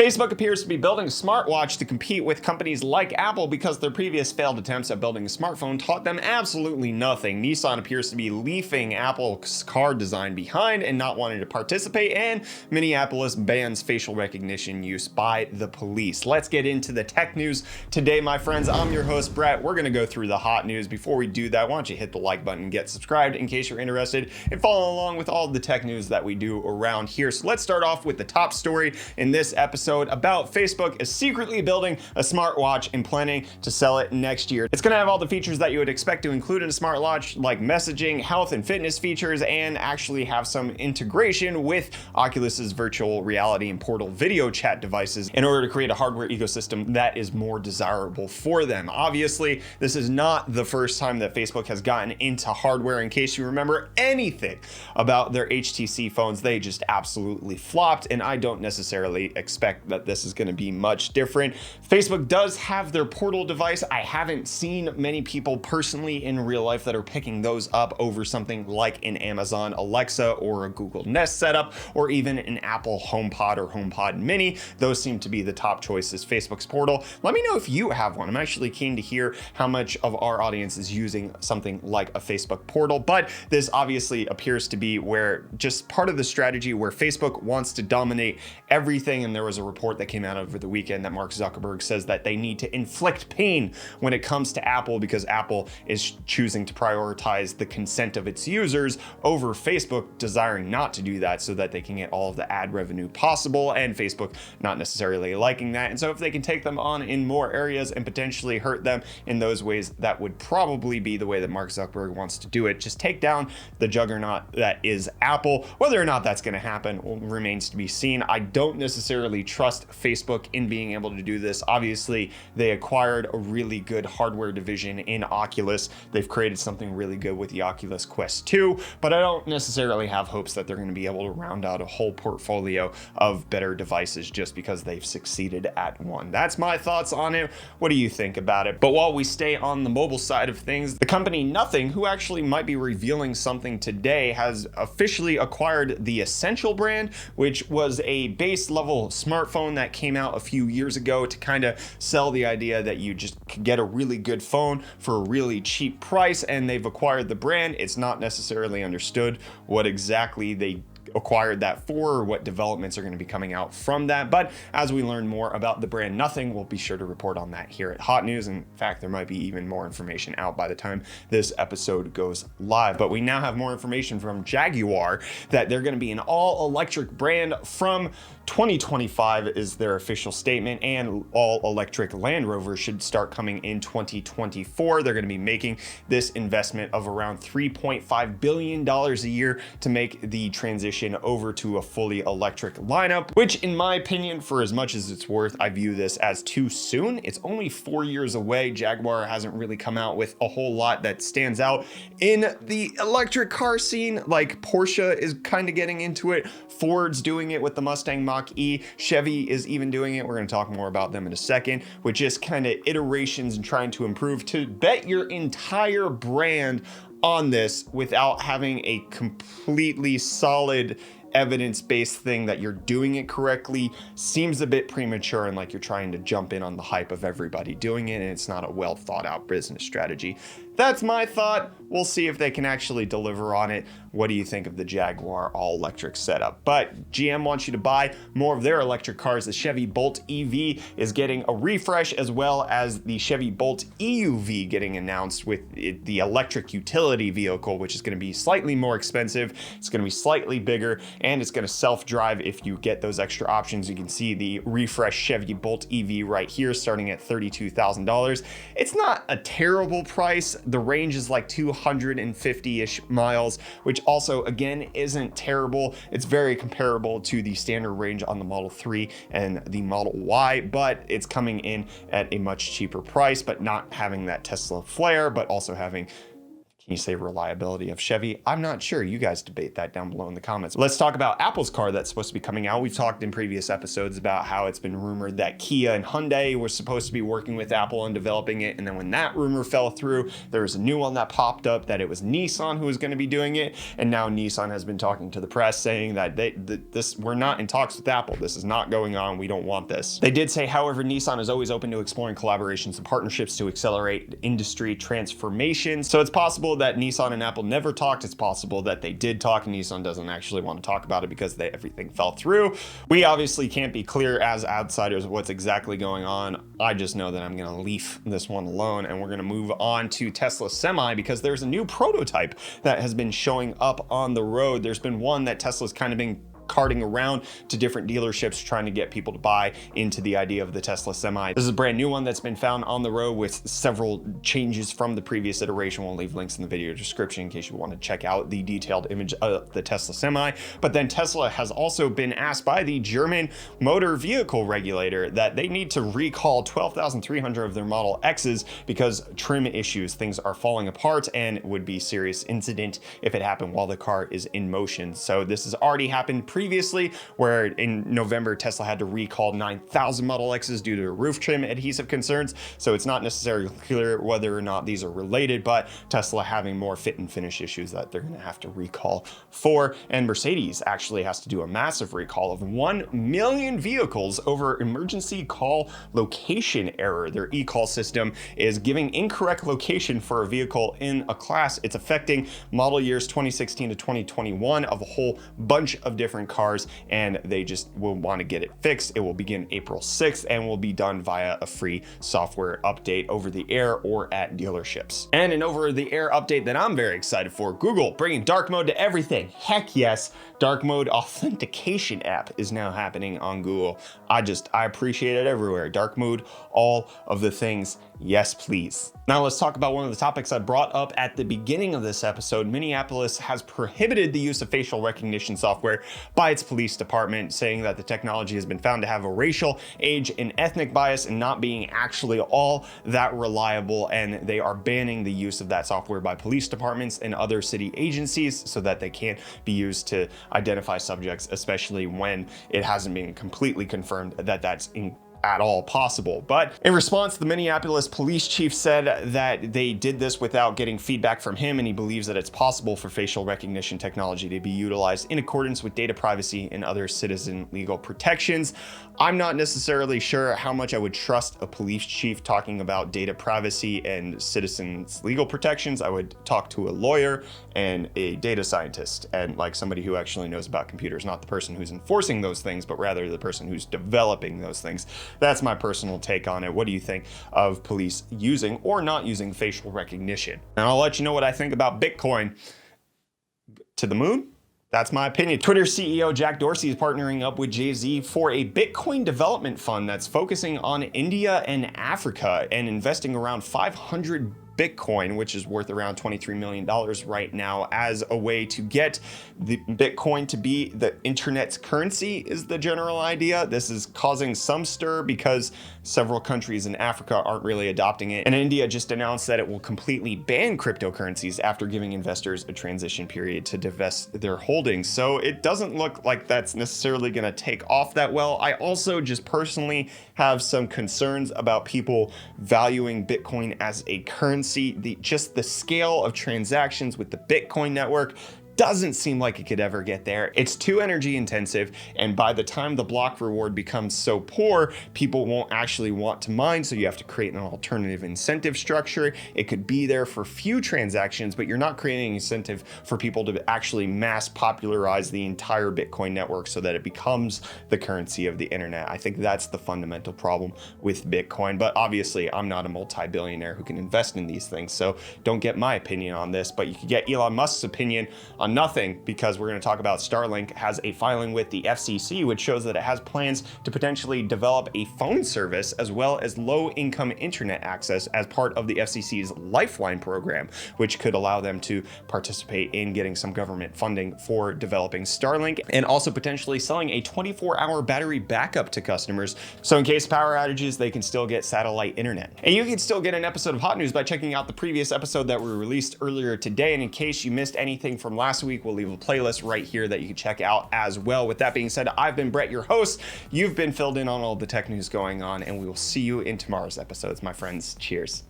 Facebook appears to be building a smartwatch to compete with companies like Apple because their previous failed attempts at building a smartphone taught them absolutely nothing. Nissan appears to be leaving Apple's car design behind and not wanting to participate, and Minneapolis bans facial recognition use by the police. Let's get into the tech news today, my friends. I'm your host, Brett. We're going to go through the hot news. Before we do that, why don't you hit the like button and get subscribed in case you're interested in following along with all the tech news that we do around here. So let's start off with the top story in this episode about Facebook is secretly building a smartwatch and planning to sell it next year. It's going to have all the features that you would expect to include in a smartwatch, like messaging, health and fitness features, and actually have some integration with Oculus's virtual reality and portal video chat devices in order to create a hardware ecosystem that is more desirable for them. Obviously, this is not the first time that Facebook has gotten into hardware. In case you remember anything about their HTC phones, they just absolutely flopped, and I don't necessarily expect that this is going to be much different. Facebook does have their portal device. I haven't seen many people personally in real life that are picking those up over something like an Amazon Alexa or a Google Nest setup or even an Apple HomePod or HomePod Mini. Those seem to be the top choices. Facebook's portal. Let me know if you have one. I'm actually keen to hear how much of our audience is using something like a Facebook portal, but this obviously appears to be where just part of the strategy where Facebook wants to dominate everything. And there was a report that came out over the weekend that Mark Zuckerberg says that they need to inflict pain when it comes to Apple because Apple is choosing to prioritize the consent of its users over Facebook desiring not to do that so that they can get all of the ad revenue possible, and Facebook not necessarily liking that. And so if they can take them on in more areas and potentially hurt them in those ways, that would probably be the way that Mark Zuckerberg wants to do it. Just take down the juggernaut that is Apple. Whether or not that's going to happen remains to be seen. I don't necessarily trust Facebook in being able to do this. Obviously, they acquired a really good hardware division in Oculus. They've created something really good with the Oculus Quest 2, but I don't necessarily have hopes that they're going to be able to round out a whole portfolio of better devices just because they've succeeded at one. That's my thoughts on it. What do you think about it? But while we stay on the mobile side of things, the company Nothing, who actually might be revealing something today, has officially acquired the Essential brand, which was a base level smartphone that came out a few years ago to kind of sell the idea that you just could get a really good phone for a really cheap price, and they've acquired the brand. It's not necessarily understood what exactly they acquired that for or what developments are going to be coming out from that, but as we learn more about the brand Nothing, we'll be sure to report on that here at Hot News. In fact, there might be even more information out by the time this episode goes live. But we now have more information from Jaguar that they're going to be an all-electric brand from 2025 is their official statement, and all-electric Land Rover should start coming in 2024. They're going to be making this investment of around $3.5 billion a year to make the transition over to a fully electric lineup, which in my opinion, for as much as it's worth, I view this as too soon. It's only 4 years away. Jaguar hasn't really come out with a whole lot that stands out in the electric car scene. Like Porsche is kind of getting into it. Ford's doing it with the Mustang Mach-E. Chevy is even doing it. We're going to talk more about them in a second, with just kind of iterations and trying to improve. To bet your entire brand on this without having a completely solid evidence-based thing that you're doing it correctly seems a bit premature, and like you're trying to jump in on the hype of everybody doing it, and it's not a well thought out business strategy. That's my thought. We'll see if they can actually deliver on it. What do you think of the Jaguar all-electric setup? But GM wants you to buy more of their electric cars. The Chevy Bolt EV is getting a refresh, as well as the Chevy Bolt EUV getting announced with the electric utility vehicle, which is going to be slightly more expensive. It's going to be slightly bigger, and it's going to self-drive if you get those extra options. You can see the refreshed Chevy Bolt EV right here, starting at $32,000. It's not a terrible price. The range is like 250-ish miles, which also, again, isn't terrible. It's very comparable to the standard range on the Model 3 and the Model Y, but it's coming in at a much cheaper price, but not having that Tesla flair, but also having Can you say reliability of Chevy? I'm not sure. You guys debate that down below in the comments. Let's talk about Apple's car that's supposed to be coming out. We've talked in previous episodes about how it's been rumored that Kia and Hyundai were supposed to be working with Apple on developing it. And then when that rumor fell through, there was a new one that popped up that it was Nissan who was going to be doing it. And now Nissan has been talking to the press saying that we're not in talks with Apple. This is not going on. We don't want this. They did say, however, Nissan is always open to exploring collaborations and partnerships to accelerate industry transformation. So it's possible that Nissan and Apple never talked. It's possible that they did talk and Nissan doesn't actually want to talk about it because everything fell through. We obviously can't be clear as outsiders of what's exactly going on. I just know that I'm going to leave this one alone and we're going to move on to Tesla Semi because there's a new prototype that has been showing up on the road. There's been one that Tesla's kind of been carting around to different dealerships trying to get people to buy into the idea of the Tesla Semi. This is a brand new one that's been found on the road with several changes from the previous iteration. We'll leave links in the video description in case you want to check out the detailed image of the Tesla Semi. But then Tesla has also been asked by the German motor vehicle regulator that they need to recall 12,300 of their Model X's because trim issues, things are falling apart, and it would be a serious incident if it happened while the car is in motion. So this has already happened previously, where in November, Tesla had to recall 9,000 Model X's due to roof trim adhesive concerns. So it's not necessarily clear whether or not these are related, but Tesla having more fit and finish issues that they're going to have to recall for. And Mercedes actually has to do a massive recall of 1 million vehicles over emergency call location error. Their e-call system is giving incorrect location for a vehicle in a class. It's affecting model years 2016 to 2021 of a whole bunch of different cars, and they just will want to get it fixed. It will begin April 6th and will be done via a free software update over the air or at dealerships. And an over the air update that I'm very excited for, Google bringing dark mode to everything. Heck yes, dark mode authentication app is now happening on Google. I appreciate it everywhere. Dark mode, all of the things. Yes, please. Now let's talk about one of the topics I brought up at the beginning of this episode. Minneapolis has prohibited the use of facial recognition software by its police department, saying that the technology has been found to have a racial, age, and ethnic bias and not being actually all that reliable. And they are banning the use of that software by police departments and other city agencies so that they can't be used to identify subjects, especially when it hasn't been completely confirmed that that's at all possible. But in response, the Minneapolis police chief said that they did this without getting feedback from him, and he believes that it's possible for facial recognition technology to be utilized in accordance with data privacy and other citizen legal protections. I'm not necessarily sure how much I would trust a police chief talking about data privacy and citizens legal protections. I would talk to a lawyer and a data scientist and like somebody who actually knows about computers, not the person who's enforcing those things, but rather the person who's developing those things. That's my personal take on it. What do you think of police using or not using facial recognition? And I'll let you know what I think about Bitcoin. To the moon? That's my opinion. Twitter CEO Jack Dorsey is partnering up with Jay-Z for a Bitcoin development fund that's focusing on India and Africa and investing around 500 Bitcoin, which is worth around $23 million right now, as a way to get the Bitcoin to be the internet's currency is the general idea. This is causing some stir because several countries in Africa aren't really adopting it. And India just announced that it will completely ban cryptocurrencies after giving investors a transition period to divest their holdings. So it doesn't look like that's necessarily going to take off that well. I also just personally have some concerns about people valuing Bitcoin as a currency. Just the scale of transactions with the Bitcoin network doesn't seem like it could ever get there. It's too energy intensive, and by the time the block reward becomes so poor, people won't actually want to mine, so you have to create an alternative incentive structure. It could be there for few transactions, but you're not creating an incentive for people to actually mass popularize the entire Bitcoin network so that it becomes the currency of the internet. I think that's the fundamental problem with Bitcoin, but obviously I'm not a multi-billionaire who can invest in these things, so don't get my opinion on this, but you can get Elon Musk's opinion on on nothing, because we're going to talk about Starlink has a filing with the FCC, which shows that it has plans to potentially develop a phone service as well as low-income internet access as part of the FCC's Lifeline program, which could allow them to participate in getting some government funding for developing Starlink, and also potentially selling a 24-hour battery backup to customers, so in case of power outages, they can still get satellite internet. And you can still get an episode of Hot News by checking out the previous episode that we released earlier today, and in case you missed anything from last week, we'll leave a playlist right here that you can check out as well. With that being said, I've been Brett, your host. You've been filled in on all the tech news going on, and we will see you in tomorrow's episodes, my friends. Cheers.